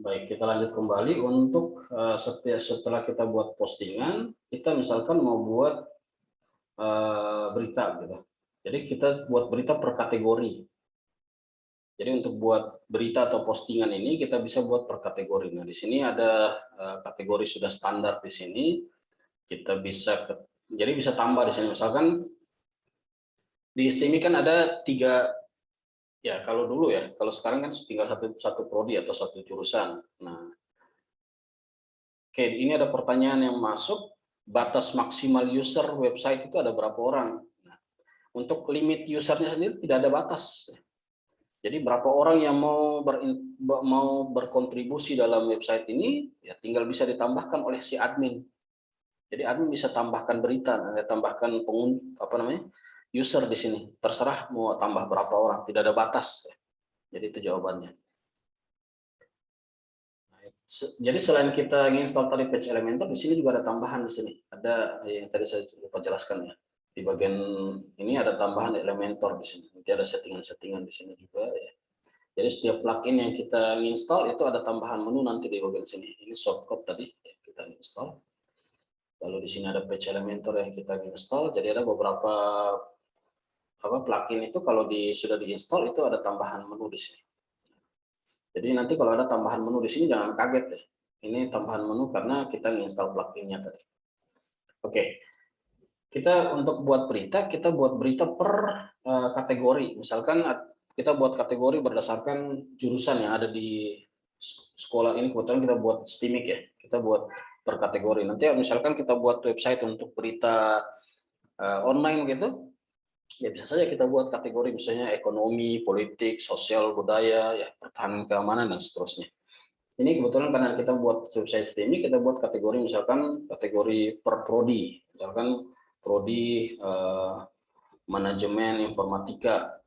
Baik, kita lanjut kembali untuk setelah kita buat postingan, kita misalkan mau buat berita gitu. Jadi kita buat berita per kategori. Jadi untuk buat berita atau postingan ini kita bisa buat per kategori. Nah, di sini ada kategori sudah standar di sini. Kita bisa jadi bisa tambah di sini. Misalkan di STEMI kan ada 3, ya kalau dulu ya, kalau sekarang kan tinggal satu prodi atau satu jurusan. Nah, oke, ini ada pertanyaan yang masuk, batas maksimal user website itu ada berapa orang? Nah, untuk limit usernya sendiri tidak ada batas. Jadi berapa orang yang mau berkontribusi dalam website ini, ya tinggal bisa ditambahkan oleh si admin. Jadi admin bisa tambahkan berita, tambahkan user di sini. Terserah mau tambah berapa orang, tidak ada batas. Jadi itu jawabannya. Jadi selain kita install tadi Page Elementor, di sini juga ada tambahan di sini. Ada yang tadi saya lupa jelaskan ya. Di bagian ini ada tambahan Elementor di sini. Nanti ada settingan-settingan di sini juga ya. Jadi setiap plugin yang kita install itu ada tambahan menu nanti di bagian sini. Ini shortcut tadi yang kita install. Lalu di sini ada Page Elementor yang kita install. Jadi ada beberapa plugin itu kalau sudah diinstal itu ada tambahan menu di sini. Jadi nanti kalau ada tambahan menu di sini jangan kaget deh. Ini tambahan menu karena kita install pluginnya tadi. Oke. Kita untuk buat berita, kita buat berita per kategori. Misalkan kita buat kategori berdasarkan jurusan yang ada di sekolah ini. Kebetulan kita buat STIMIK ya. Kita buat per kategori. Nanti misalkan kita buat website untuk berita online gitu, ya bisa saja kita buat kategori misalnya ekonomi, politik, sosial, budaya, ya pertahanan keamanan dan seterusnya. Ini kebetulan karena kita buat website STEMI, kita buat kategori misalkan kategori per prodi, misalkan prodi manajemen informatika,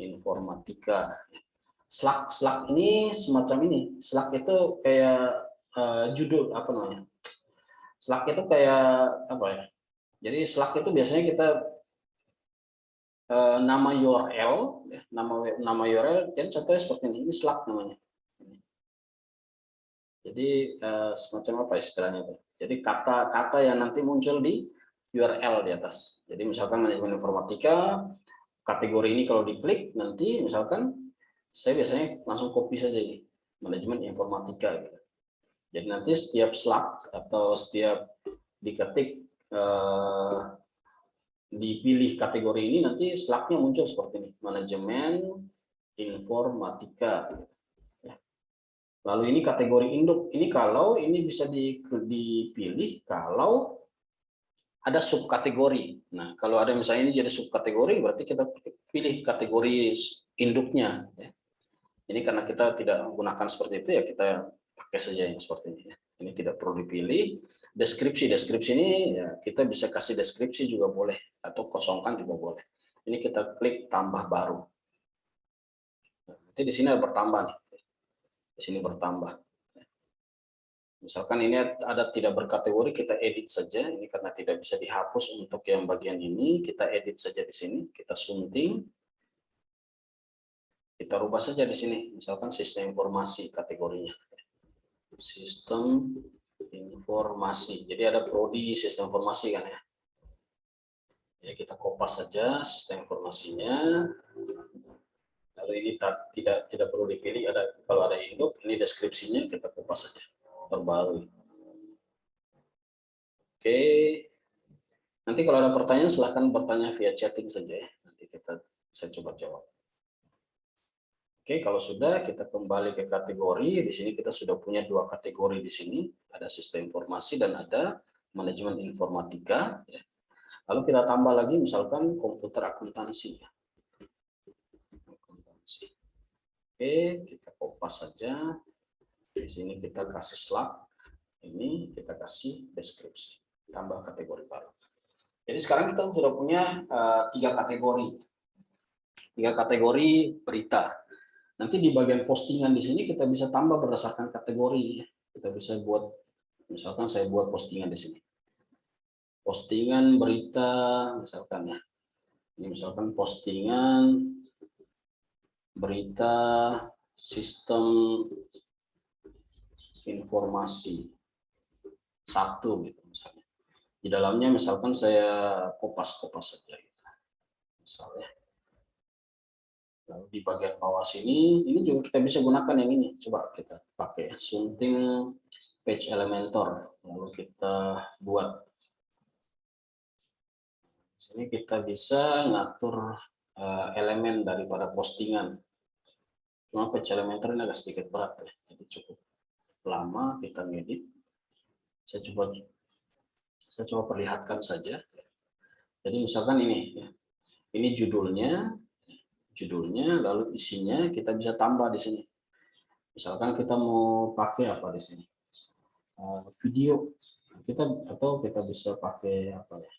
informatika. Slack ini semacam ini. Slack itu kayak judul apa namanya? Slack itu kayak apa ya? Jadi Slack itu biasanya kita nama URL, nama URL. Jadi contohnya seperti ini Slack namanya. Jadi semacam apa istilahnya itu? Jadi kata-kata yang nanti muncul di URL di atas. Jadi misalkan manajemen informatika, kategori ini kalau diklik nanti misalkan saya biasanya langsung copy saja ini manajemen informatika. Gitu. Jadi nanti setiap Slack atau setiap diketik dipilih kategori ini nanti Slack-nya muncul seperti ini, manajemen informatika. Lalu ini kategori induk. Ini kalau ini bisa dipilih kalau ada subkategori. Nah, kalau ada misalnya ini jadi subkategori berarti kita pilih kategori induknya. Ini karena kita tidak menggunakan seperti itu ya kita pakai saja yang seperti ini. Ini tidak perlu dipilih. Deskripsi ini ya kita bisa kasih deskripsi juga boleh atau kosongkan juga boleh. Ini kita klik tambah baru. Nanti di sini ada bertambah nih. Di sini bertambah. Misalkan ini ada tidak berkategori kita edit saja. Ini karena tidak bisa dihapus untuk yang bagian ini kita edit saja di sini. Kita sunting. Kita rubah saja di sini. Misalkan sistem informasi kategorinya. Sistem informasi. Jadi ada prodi sistem informasi kan ya. Ya kita kopas saja sistem informasinya. Lalu ini tidak perlu dipilih kalau ada induk ini deskripsinya kita kopas saja terbaru. Oke. Nanti kalau ada pertanyaan silahkan bertanya via chatting saja ya. Nanti saya coba jawab. Oke, kalau sudah kita kembali ke kategori. Di sini kita sudah punya 2 kategori di sini. Ada sistem informasi dan ada manajemen informatika. Lalu kita tambah lagi misalkan komputer akuntansi. Oke, kita kopas saja. Di sini kita kasih Slack. Ini kita kasih deskripsi. Tambah kategori baru. Jadi sekarang kita sudah punya 3 kategori. 3 kategori berita. Nanti di bagian postingan di sini kita bisa tambah berdasarkan kategori. Kita bisa buat, misalkan saya buat postingan di sini. Postingan berita, misalkan ya. Ini misalkan postingan berita sistem informasi 1 gitu misalnya. Di dalamnya misalkan saya kopas-kopas saja gitu. Misalnya. Lalu di bagian bawah sini, ini juga kita bisa gunakan yang ini. Coba kita pakai sunting page Elementor. Lalu kita buat. Di sini kita bisa ngatur elemen daripada postingan. Cuma page Elementor ini agak sedikit berat ya. Jadi cukup lama kita ngedit. Saya coba perlihatkan saja. Jadi misalkan ini ya. Ini judulnya, lalu isinya kita bisa tambah di sini. Misalkan kita mau pakai apa di sini? Video. Kita bisa pakai apa ya?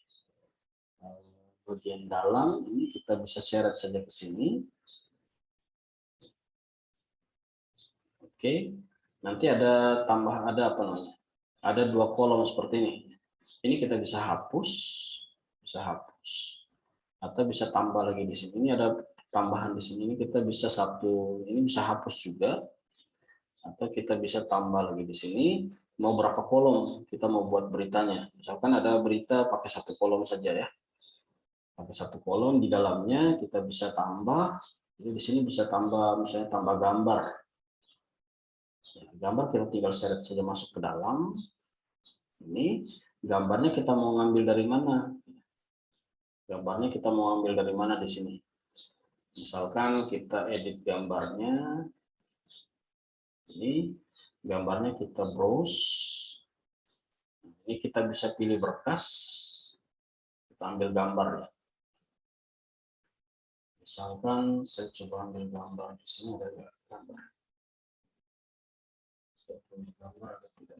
Bagian dalam ini kita bisa seret saja ke sini. Oke. Nanti ada apa namanya? Ada 2 kolom seperti ini. Ini kita bisa hapus, atau bisa tambah lagi di sini. Ini ada tambahan di sini. Ini kita bisa ini bisa hapus juga, atau kita bisa tambah lagi di sini. Mau berapa kolom kita mau buat beritanya? Misalkan ada berita pakai 1 kolom saja ya. Pakai 1 kolom, di dalamnya kita bisa tambah. Jadi di sini bisa tambah, misalnya tambah gambar. Gambar kita tinggal seret saja masuk ke dalam. Ini gambarnya kita mau ngambil dari mana? Gambarnya kita mau ambil dari mana di sini? Misalkan kita edit gambarnya. Ini gambarnya kita browse. Ini kita bisa pilih berkas. Kita ambil gambar ya. Misalkan saya coba ambil gambar di sini, ada gambar. Saya punya gambar ada tidak?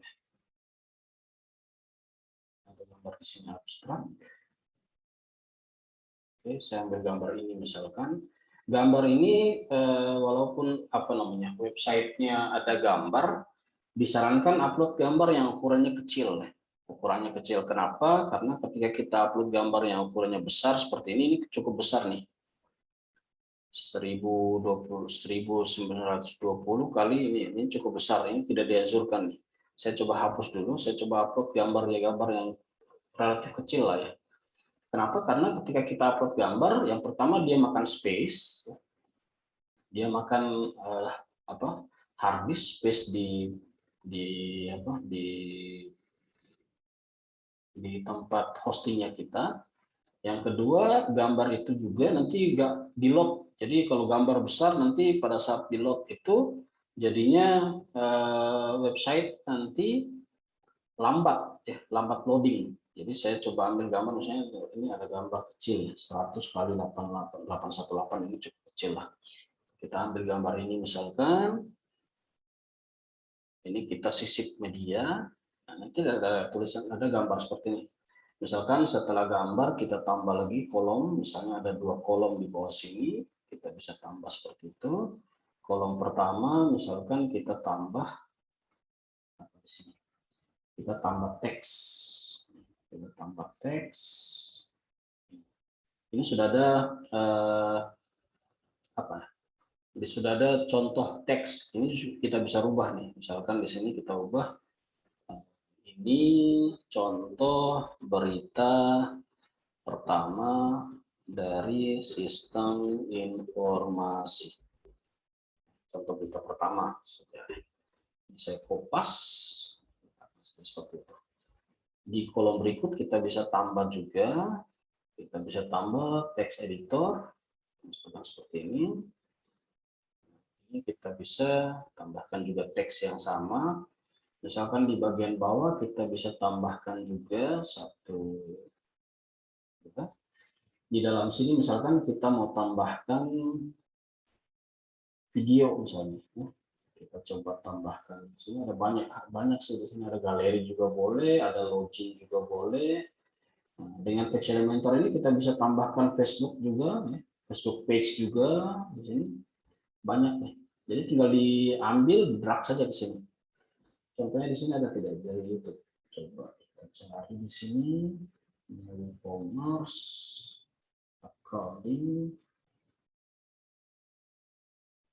Ada gambar di sini abstrak. Oke, saya ambil gambar ini misalkan. Gambar ini walaupun apa namanya websitenya ada gambar, disarankan upload gambar yang ukurannya kecil. Ukurannya kecil. Kenapa? Karena ketika kita upload gambar yang ukurannya besar seperti ini cukup besar nih. 1920 kali ini cukup besar, ini tidak dianjurkan nih. Saya coba hapus dulu, saya coba upload gambar yang relatif kecil lah ya. Kenapa? Karena ketika kita upload gambar, yang pertama dia makan space, dia makan hard disk space di tempat hostingnya kita. Yang kedua, gambar itu juga nanti nggak di load. Jadi kalau gambar besar nanti pada saat di load itu jadinya website nanti lambat ya, lambat loading. Jadi saya coba ambil gambar, misalnya ini ada gambar kecil 100 kali 818, ini cukup kecil lah. Kita ambil gambar ini misalkan, ini kita sisip media, nah, nanti ada tulisan, ada gambar seperti ini. Misalkan setelah gambar kita tambah lagi kolom, misalnya ada 2 kolom di bawah sini, kita bisa tambah seperti itu. Kolom pertama misalkan kita tambah di sini. Kita tambah teks. Kita tambah teks. Ini sudah ada Ini sudah ada contoh teks. Ini kita bisa rubah nih. Misalkan di sini kita ubah. Ini contoh berita pertama dari sistem informasi. Contoh berita pertama. Saya kopas seperti itu. Di kolom berikut kita bisa tambah juga. Kita bisa tambah teks editor. Seperti ini. Ini kita bisa tambahkan juga teks yang sama. Misalkan di bagian bawah kita bisa tambahkan juga satu. Di dalam sini misalkan kita mau tambahkan video misalnya. Kita coba tambahkan. Di sini ada banyak sih. Di sini ada galeri juga boleh, ada login juga boleh. Nah, dengan page Elementor ini kita bisa tambahkan Facebook juga, ya. Facebook page juga di sini banyak nih. Jadi tinggal diambil, drag saja ke sini. Contohnya di sini ada tidak dari YouTube. Coba kita cari di sini, e-commerce. Coding.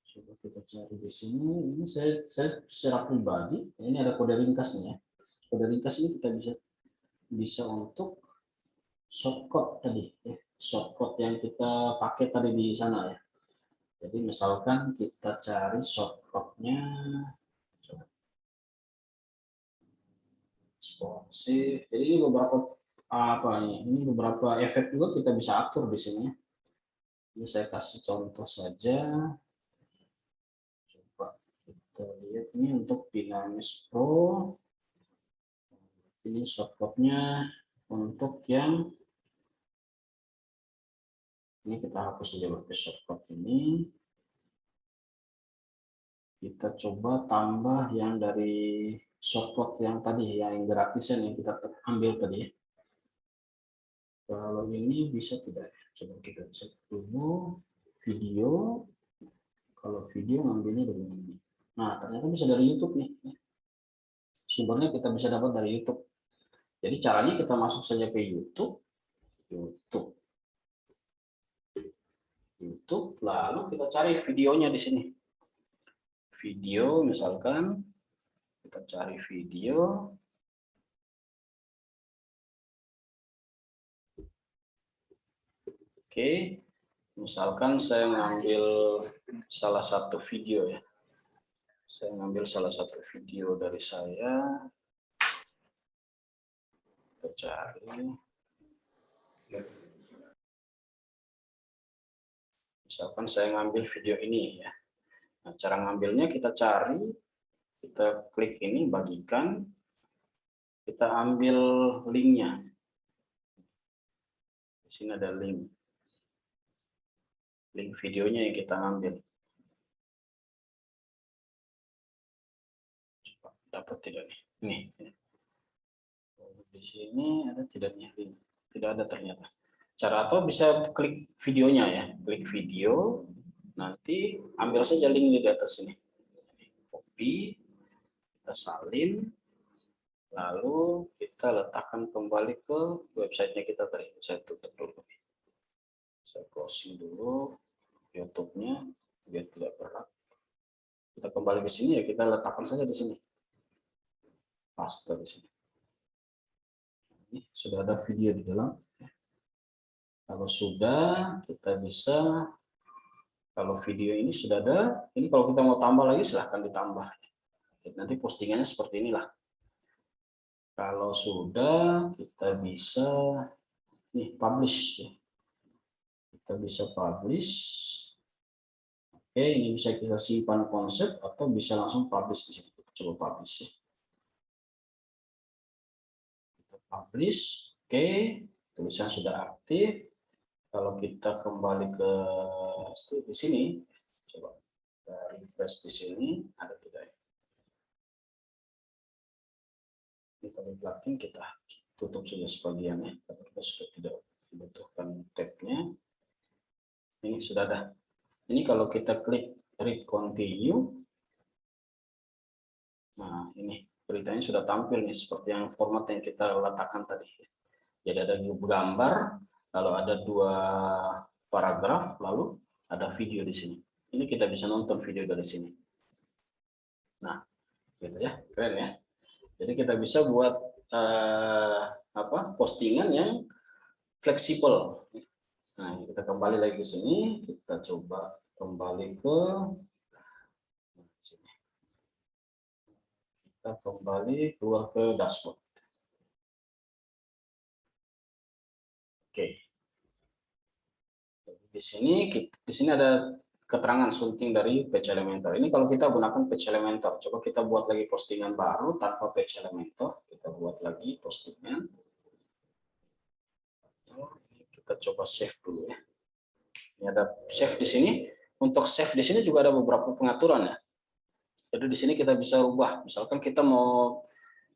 Coba kita cari di sini. Ini saya secara pribadi, ini ada kode ringkasnya. Kode ringkas ini kita bisa untuk shortcut tadi, shortcut yang kita pakai tadi di sana ya. Jadi misalkan kita cari shortcutnya, responsif. Jadi ini beberapa ini beberapa efek juga kita bisa atur di sini. Ini saya kasih contoh saja. Coba kita lihat ini untuk Dynamics Pro. Ini shortcutnya untuk yang ini kita hapus saja pakai shortcut ini. Kita coba tambah yang dari shortcut yang tadi, yang gratisan yang kita ambil tadi. Kalau ini bisa tidak? Coba kita cek dulu video. Kalau video ngambilnya dari ini. Nah, ternyata bisa dari YouTube nih. Sumbernya kita bisa dapat dari YouTube. Jadi caranya kita masuk saja ke YouTube, lalu kita cari videonya di sini. Video misalkan kita cari video. Oke, misalkan saya ngambil salah satu video ya. Saya ngambil salah satu video dari saya. Kita cari. Misalkan saya ngambil video ini ya. Nah, cara ngambilnya kita cari, kita klik ini, bagikan, kita ambil linknya. Di sini ada link videonya yang kita ambil. Coba dapat tidak nih? Nih. Di sini ada tidak nih link? Tidak ada ternyata. Cara atau bisa klik videonya ya, klik video, nanti ambil saja link di atas sini. Copy, kita salin, lalu kita letakkan kembali ke websitenya kita tadi. Saya tutup dulu. Saya closing dulu YouTube-nya biar tidak berat. Kita kembali ke sini ya, kita letakkan saja di sini. Paste di sini. Ini sudah ada video di dalam. Kalau sudah, kita bisa, kalau video ini sudah ada, ini kalau kita mau tambah lagi silahkan ditambah. Nanti postingannya seperti inilah. Kalau sudah, kita bisa nih publish. Kita bisa publish. Oke, ini bisa kita simpan konsep atau bisa langsung publish di sini. Coba publish ya. Kita publish. Oke, tulisan sudah aktif. Kalau kita kembali ke di sini, coba kita refresh di sini, ada tidak? Ini kalau plugin kita tutup saja sebagiannya, karena kita sudah tidak dibutuhkan tab-nya. Ini sudah ada. Ini kalau kita klik read continue, nah ini beritanya sudah tampil nih seperti yang format yang kita letakkan tadi. Jadi ada gambar, lalu ada 2 paragraf, lalu ada video di sini. Ini kita bisa nonton video dari sini. Nah, gitu ya, keren ya. Jadi kita bisa buat postingan yang fleksibel. Nah, kita kembali lagi ke sini, kita coba kembali ke sini. Kita kembali keluar ke dashboard. Oke. Di sini ada keterangan sunting dari Page Elementor. Ini kalau kita gunakan Page Elementor. Coba kita buat lagi postingan baru tanpa Page Elementor. Kita buat lagi postingan. Kita coba save dulu ya. Ini ada save di sini. Untuk save di sini juga ada beberapa pengaturan ya. Jadi di sini kita bisa ubah. Misalkan kita mau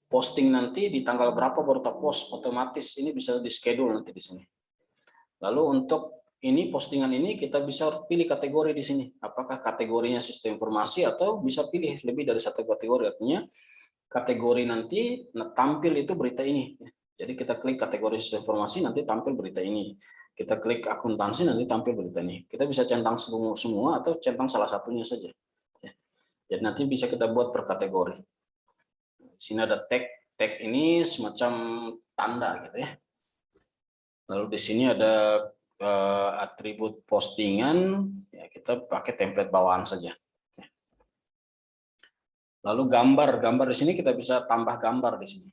posting nanti di tanggal berapa baru post, otomatis ini bisa di schedule nanti di sini. Lalu untuk ini postingan ini kita bisa pilih kategori di sini. Apakah kategorinya sistem informasi atau bisa pilih lebih dari satu kategori. Artinya kategori nanti tampil itu berita ini. Jadi kita klik kategori sistem informasi nanti tampil berita ini. kita klik akuntansi, nanti tampil berita nih. Kita bisa centang semua atau centang salah satunya saja. Jadi nanti bisa kita buat per kategori. Di sini ada tag ini semacam tanda gitu ya. Lalu di sini ada atribut postingan, ya kita pakai template bawaan saja. Lalu gambar di sini kita bisa tambah gambar di sini.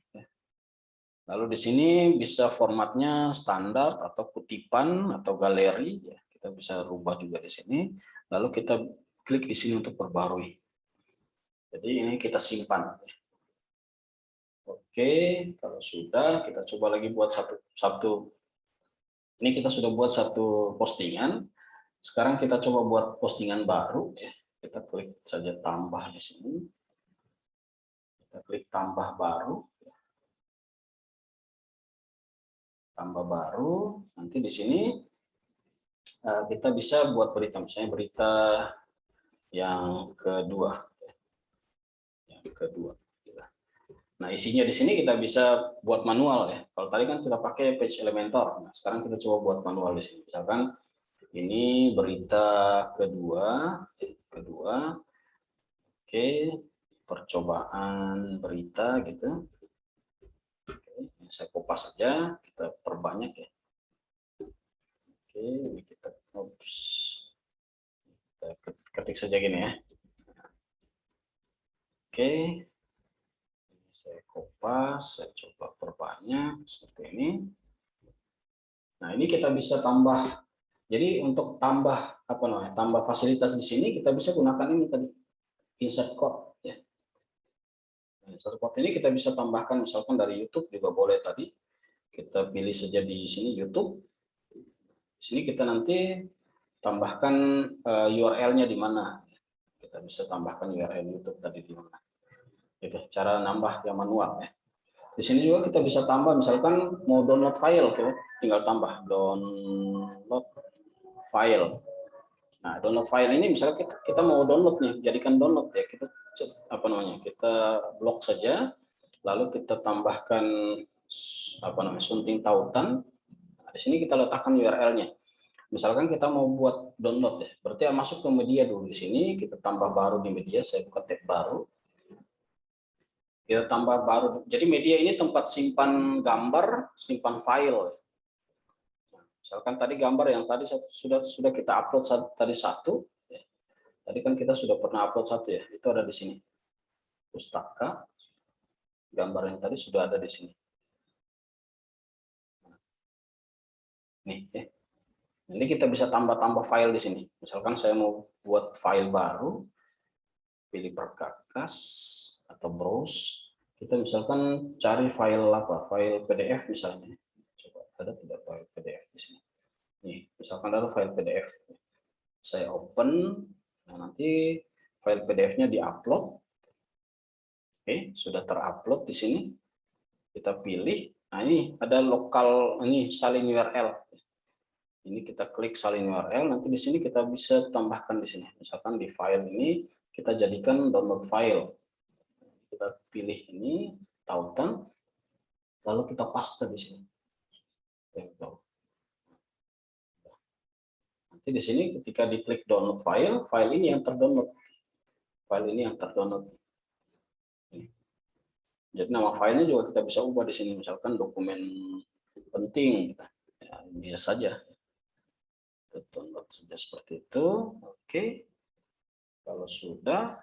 Lalu di sini bisa formatnya standar atau kutipan atau galeri, ya kita bisa rubah juga di sini. Lalu kita klik di sini untuk perbarui. Jadi ini kita simpan. Oke, kalau sudah kita coba lagi buat satu. Ini kita sudah buat satu postingan. Sekarang kita coba buat postingan baru. Ya, kita klik saja tambah di sini. Kita klik tambah baru. Tambah baru, nanti di sini kita bisa buat berita, misalnya berita yang kedua. Nah, isinya di sini kita bisa buat manual ya. Kalau tadi kan kita pakai page Elementor. Nah, sekarang kita coba buat manual di sini. Misalkan ini berita kedua. Oke, percobaan berita gitu. Oke, saya kopas saja, kita perbanyak ya. Oke, ini kita ketik saja gini ya. Oke, saya kopas, saya coba perbanyak seperti ini. Nah, ini kita bisa tambah. Jadi untuk tambah tambah fasilitas di sini kita bisa gunakan ini tadi, insert code ya. Insert code ini kita bisa tambahkan misalkan dari YouTube juga boleh tadi. Kita pilih saja di sini YouTube. Di sini kita nanti tambahkan URL-nya di mana. Kita bisa tambahkan URL YouTube tadi di mana. Itu cara nambah yang manual ya. Di sini juga kita bisa tambah misalkan mau download file, tinggal tambah download file. Nah, download file ini misalnya kita mau download nih, jadikan download ya, kita kita blok saja, lalu kita tambahkan sunting tautan. Nah, di sini kita letakkan URL-nya. Misalkan kita mau buat download ya, berarti masuk ke media dulu di sini, kita tambah baru di media, saya buka tab baru. Kita tambah baru. Jadi media ini tempat simpan gambar, simpan file. Misalkan tadi gambar yang tadi sudah kita upload tadi satu. Ya. Tadi kan kita sudah pernah upload satu ya. Itu ada di sini. Pustaka. Gambar yang tadi sudah ada di sini. Nih, ya. Ini kita bisa tambah-tambah file di sini. Misalkan saya mau buat file baru, pilih perkakas atau browse. Kita misalkan cari file apa? File PDF misalnya. Coba ada tidak file PDF di sini? Nih, misalkan ada file PDF. Saya open. Nah, nanti file PDF-nya diupload. Oke, sudah terupload di sini. Kita pilih. Nah, ini ada lokal ini salin URL. Ini kita klik salin URL, nanti di sini kita bisa tambahkan di sini. Misalkan di file ini kita jadikan download file. Kita pilih ini tautan, lalu kita paste di sini. Nanti di sini ketika diklik download file, file ini yang terdownload. File ini yang terdownload. Jadi nama filenya juga kita bisa ubah di sini, misalkan dokumen penting, ya, bisa saja. Download saja seperti itu. Oke, kalau sudah,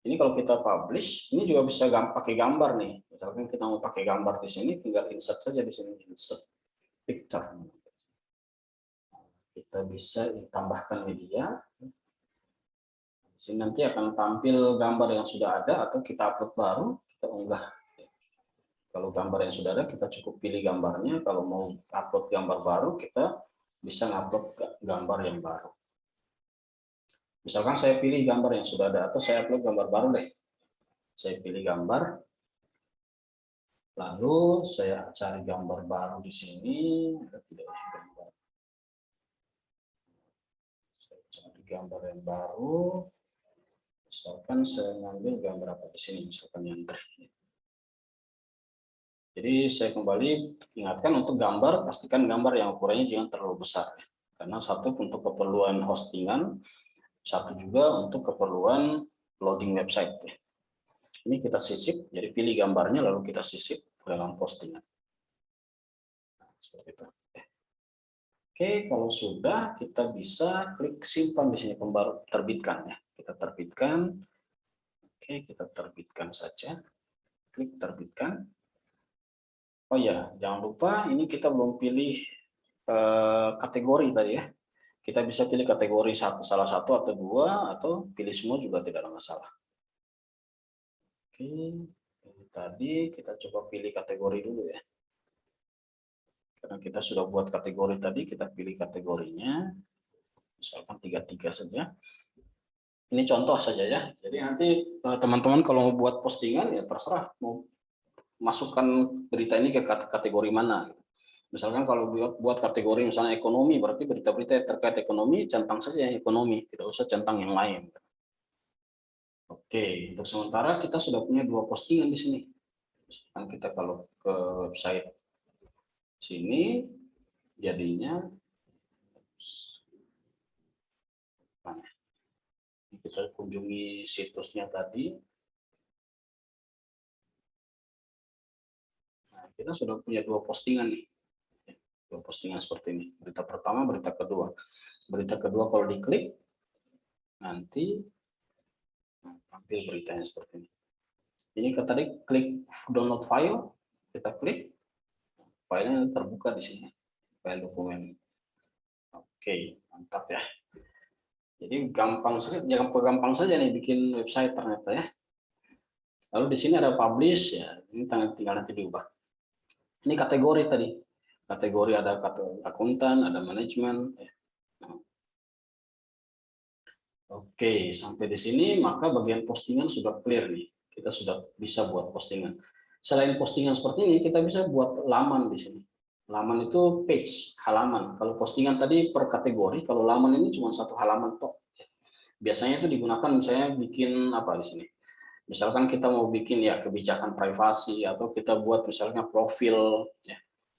ini kalau kita publish, ini juga bisa pakai gambar nih. Misalkan kita mau pakai gambar di sini, tinggal insert saja di sini, insert picture. Kita bisa ditambahkan media. Di sini nanti akan tampil gambar yang sudah ada atau kita upload baru, kita unggah. Kalau gambar yang sudah ada, kita cukup pilih gambarnya. Kalau mau upload gambar baru, kita bisa upload gambar yang baru. Misalkan saya pilih gambar yang sudah ada, atau saya upload gambar baru deh. Saya pilih gambar. Lalu saya cari gambar baru di sini. Ada tidak gambar? Saya cari gambar yang baru. Misalkan saya ngambil gambar apa di sini, misalkan yang Jadi saya kembali ingatkan untuk gambar, pastikan gambar yang ukurannya jangan terlalu besar ya. Karena satu untuk keperluan hostingan, satu juga untuk keperluan loading website ya. Ini kita sisip, jadi pilih gambarnya lalu kita sisip ke dalam postingan. Nah, seperti itu. Oke, kalau sudah kita bisa klik simpan di sini pembaru terbitkan ya. Kita terbitkan. Oke, kita terbitkan saja. Klik terbitkan. Oh ya, jangan lupa ini kita belum pilih kategori tadi ya. Kita bisa pilih kategori salah satu atau dua, atau pilih semua juga tidak ada masalah. Oke, ini tadi kita coba pilih kategori dulu ya. Karena kita sudah buat kategori tadi, kita pilih kategorinya. Misalkan 33 saja. Ini contoh saja ya. Jadi nanti teman-teman kalau mau buat postingan ya terserah mau masukkan berita ini ke kategori mana. Misalkan kalau buat kategori misalnya ekonomi, berarti berita-berita terkait ekonomi, centang saja yang ekonomi, tidak usah centang yang lain. Oke, untuk sementara kita sudah punya 2 postingan di sini. Misalkan kita kalau ke website sini, jadinya kita kunjungi situsnya tadi. Nah, kita sudah punya 2 postingan nih. 2 postingan seperti ini. Berita pertama, berita kedua. Berita kedua kalau diklik, nanti tampil beritanya seperti ini. Ini kita tadi klik download file, kita klik, filenya terbuka di sini, file dokumen. Oke, mantap ya. Jadi gampang saja nih bikin website ternyata ya. Lalu di sini ada publish ya, ini tinggal nanti diubah. Ini kategori tadi. Kategori ada akuntan, ada manajemen. Oke, sampai di sini maka bagian postingan sudah clear nih. Kita sudah bisa buat postingan. Selain postingan seperti ini, kita bisa buat laman di sini. Laman itu page, halaman. Kalau postingan tadi per kategori, kalau laman ini cuma satu halaman tok. Biasanya itu digunakan misalnya bikin apa di sini. Misalkan kita mau bikin ya kebijakan privasi, atau kita buat misalnya profil ya.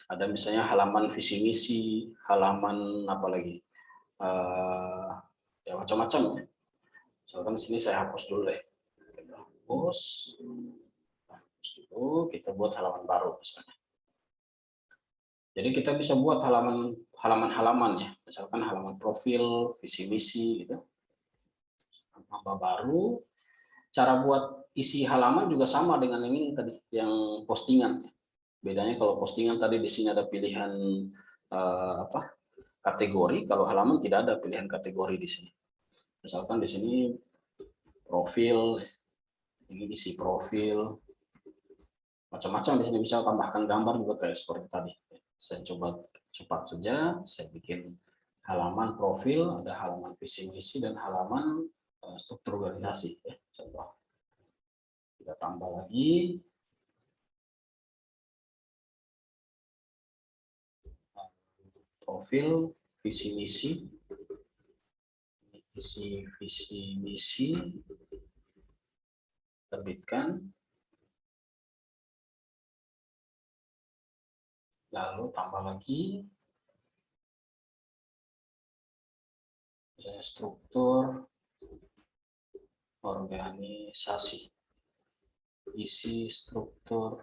Ada misalnya halaman visi misi, halaman apa lagi? Ya macam-macam ya. Misalkan di sini saya hapus dulu deh. Kita hapus dulu, kita buat halaman baru misalnya. Jadi kita bisa buat halaman-halaman ya, misalkan halaman profil, visi misi gitu. Tambah baru. Cara buat isi halaman juga sama dengan yang ini tadi, yang postingan. Bedanya kalau postingan tadi di sini ada pilihan kategori, kalau halaman tidak ada pilihan kategori di sini. Misalkan di sini profil, ini isi profil, macam-macam di sini, bisa tambahkan gambar juga kayak seperti tadi. Saya coba cepat saja, saya bikin halaman profil, ada halaman visi misi dan halaman struktur organisasi ya. Contoh. Kita tambah lagi. Profil, visi misi. Isi visi misi. Terbitkan. Lalu tambah lagi. Misalnya struktur organisasi. Isi struktur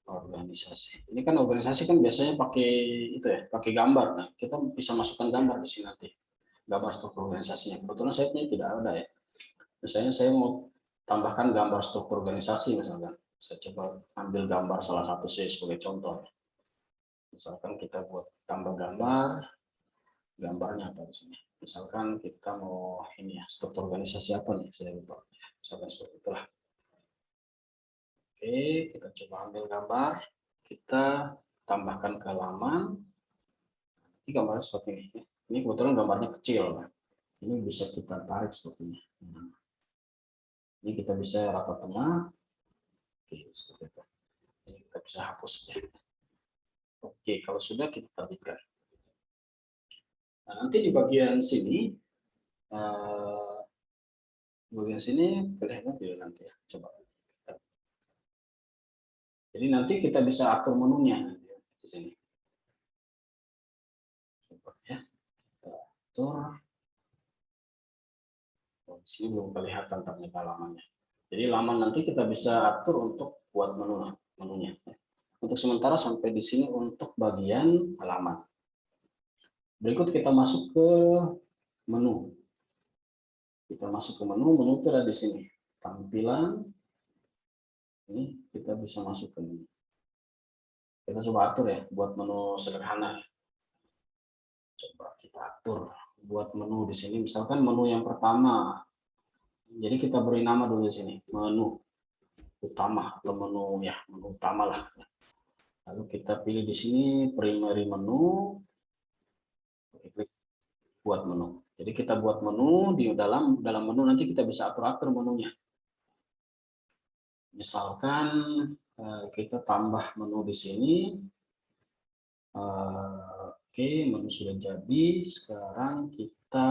organisasi. Ini kan organisasi kan biasanya pakai itu ya, pakai gambar. Nah, kita bisa masukkan gambar di sini nanti. Gambar struktur organisasinya. Kebetulan saya tidak ada ya. Misalnya saya mau tambahkan gambar struktur organisasi misalkan. Saya coba ambil gambar salah satu saya sebagai contoh. Misalkan kita buat tambah gambar, gambarnya apa di sini. Misalkan kita mau ini ya, struktur organisasi apa nih, saya lupa. Misalkan seperti itulah. Oke, kita coba ambil gambar, kita tambahkan ke halaman. Ini gambarnya seperti ini. Ini kebetulan gambarnya kecil. Ini bisa kita tarik seperti ini. Ini kita bisa rata tengah. Oke, seperti itu. Ini kita bisa hapus ya. Oke, kalau sudah kita terbitkan. Nah, nanti di bagian sini, kelihatan tidak nanti ya. Coba. Jadi nanti kita bisa atur menunya di sini. Coba ya, kita atur. Oh, di sini belum kelihatan ternyata lamannya. Jadi laman nanti kita bisa atur untuk buat menunya. Untuk sementara sampai di sini untuk bagian halaman. Berikut kita masuk ke menu. Kita masuk ke menu itu ada di sini. Tampilan. Ini kita bisa masuk ke menu. Kita coba atur ya buat menu sederhana. Coba kita atur buat menu di sini. Misalkan menu yang pertama. Jadi kita beri nama dulu di sini, menu utama atau menu utama lah. Lalu kita pilih di sini primary menu. Klik buat menu. Jadi kita buat menu di dalam menu nanti kita bisa atur menunya. Misalkan kita tambah menu di sini. Oke, menu sudah jadi. Sekarang kita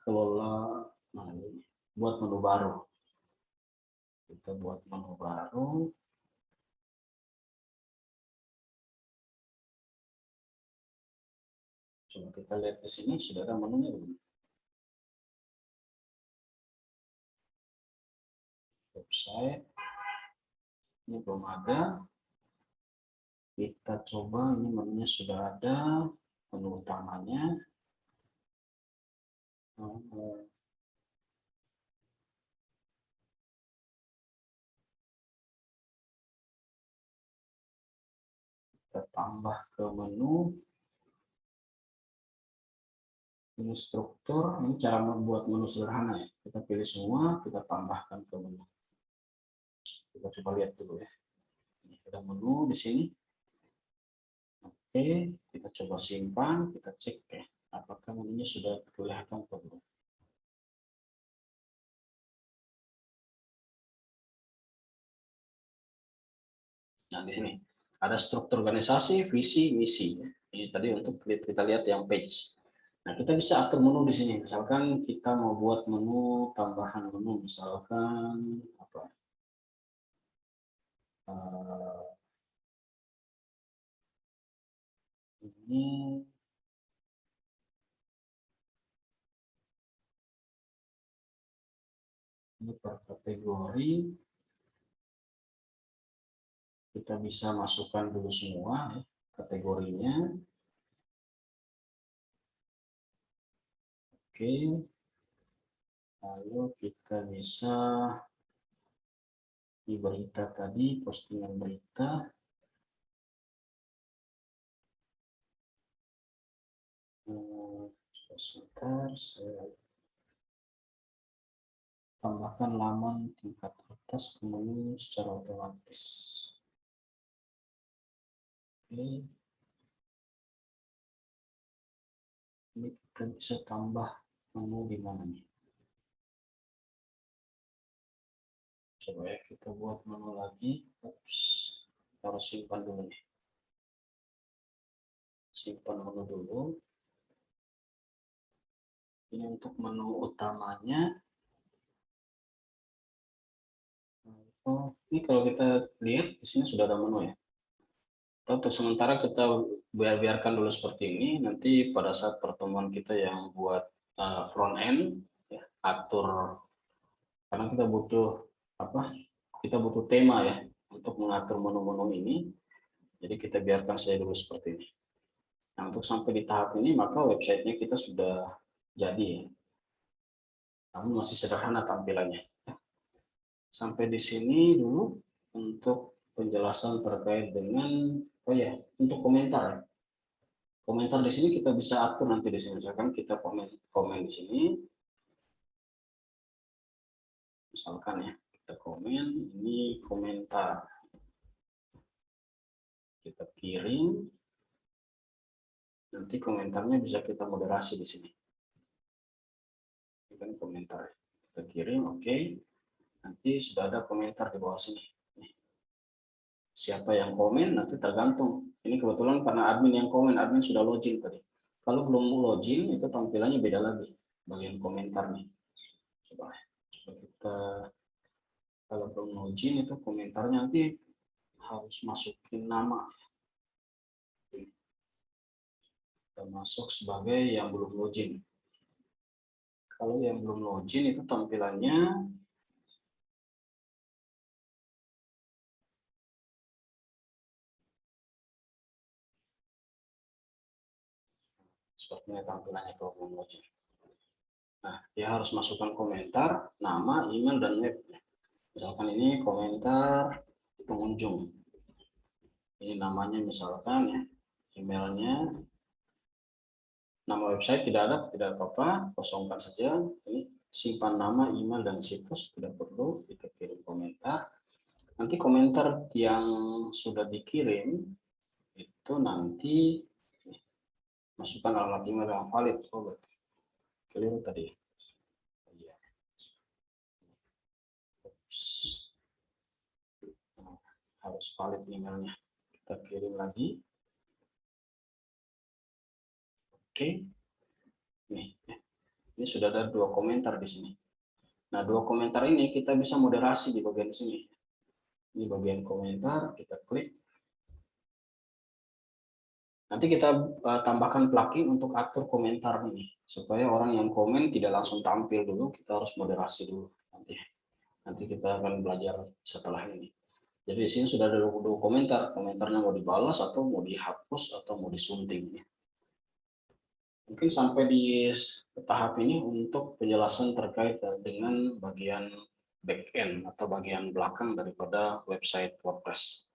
kelola buat menu baru. Kita buat menu baru. Coba kita lihat ke sini, sudah ada menunya belum? Website. Ini belum ada. Kita coba, ini menunya sudah ada. Menu utamanya. Kita tambah ke menu. Ini struktur, ini cara membuat menu sederhana ya. Kita pilih semua, kita tambahkan ke menu. Kita coba lihat dulu ya. Ini ada menu di sini. Oke, kita coba simpan, kita cek ya. Apakah menunya sudah kelihatan atau belum. Nah, di sini ada struktur organisasi, visi, misi. Ini tadi untuk kita lihat yang page. Nah, kita bisa atur menu di sini. Misalkan kita mau buat menu, tambahan menu, misalkan apa? Ini per kategori. Kita bisa masukkan dulu semua ya, kategorinya. Oke. Lalu kita bisa di berita tadi, postingan berita. Sebentar, saya tambahkan laman tingkat atas ke menu secara otomatis. Oke. Ini kita bisa tambah menu di mana nih? Coba ya, kita buat menu lagi. Ups, harus simpan dulu nih. Simpan menu dulu. Ini untuk menu utamanya. Oh, ini kalau kita lihat di sini sudah ada menu ya. Untuk sementara kita biarkan dulu seperti ini. Nanti pada saat pertemuan kita yang buat front end, ya, atur karena kita butuh apa? Kita butuh tema ya untuk mengatur menu-menu ini. Jadi kita biarkan saja dulu seperti ini. Nah, untuk sampai di tahap ini maka websitenya kita sudah jadi ya. Namun masih sederhana tampilannya. Sampai di sini dulu untuk penjelasan terkait dengan untuk komentar. Komentar di sini kita bisa atur nanti di sini. Misalkan kita komen di sini. Misalkan ya, kita komen ini komentar. Kita kirim. Nanti komentarnya bisa kita moderasi di sini. Ini kan komentar. Kita kirim, oke. Nanti sudah ada komentar di bawah sini. Siapa yang komen nanti tergantung. Ini kebetulan karena admin yang komen, admin sudah login tadi. Kalau belum login itu tampilannya beda lagi bagian komentarnya. Coba kita kalau belum login itu komentarnya nanti harus masukin nama. Kita masuk sebagai yang belum login. Kalau yang belum login itu tampilannya sepertinya tampilannya kalau belum login. Nah, dia harus masukkan komentar, nama, email, dan web. Misalkan ini komentar pengunjung. Ini namanya misalkan ya, emailnya, nama website tidak ada, tidak apa-apa, kosongkan saja. Ini simpan nama, email, dan situs, tidak perlu, kita kirim komentar. Nanti komentar yang sudah dikirim itu nanti masukkan alamat email yang valid. Oh, keliru tadi. Harus valid emailnya. Kita kirim lagi. Oke. Ini sudah ada 2 komentar di sini. Nah, 2 komentar ini kita bisa moderasi di bagian sini. Ini bagian komentar, kita klik. Nanti kita tambahkan plugin untuk atur komentar ini, supaya orang yang komen tidak langsung tampil dulu, kita harus moderasi dulu. Nanti kita akan belajar setelah ini. Jadi di sini sudah ada 2 komentar, komentarnya mau dibalas atau mau dihapus atau mau disunting. Mungkin sampai di tahap ini untuk penjelasan terkait dengan bagian back-end atau bagian belakang daripada website WordPress.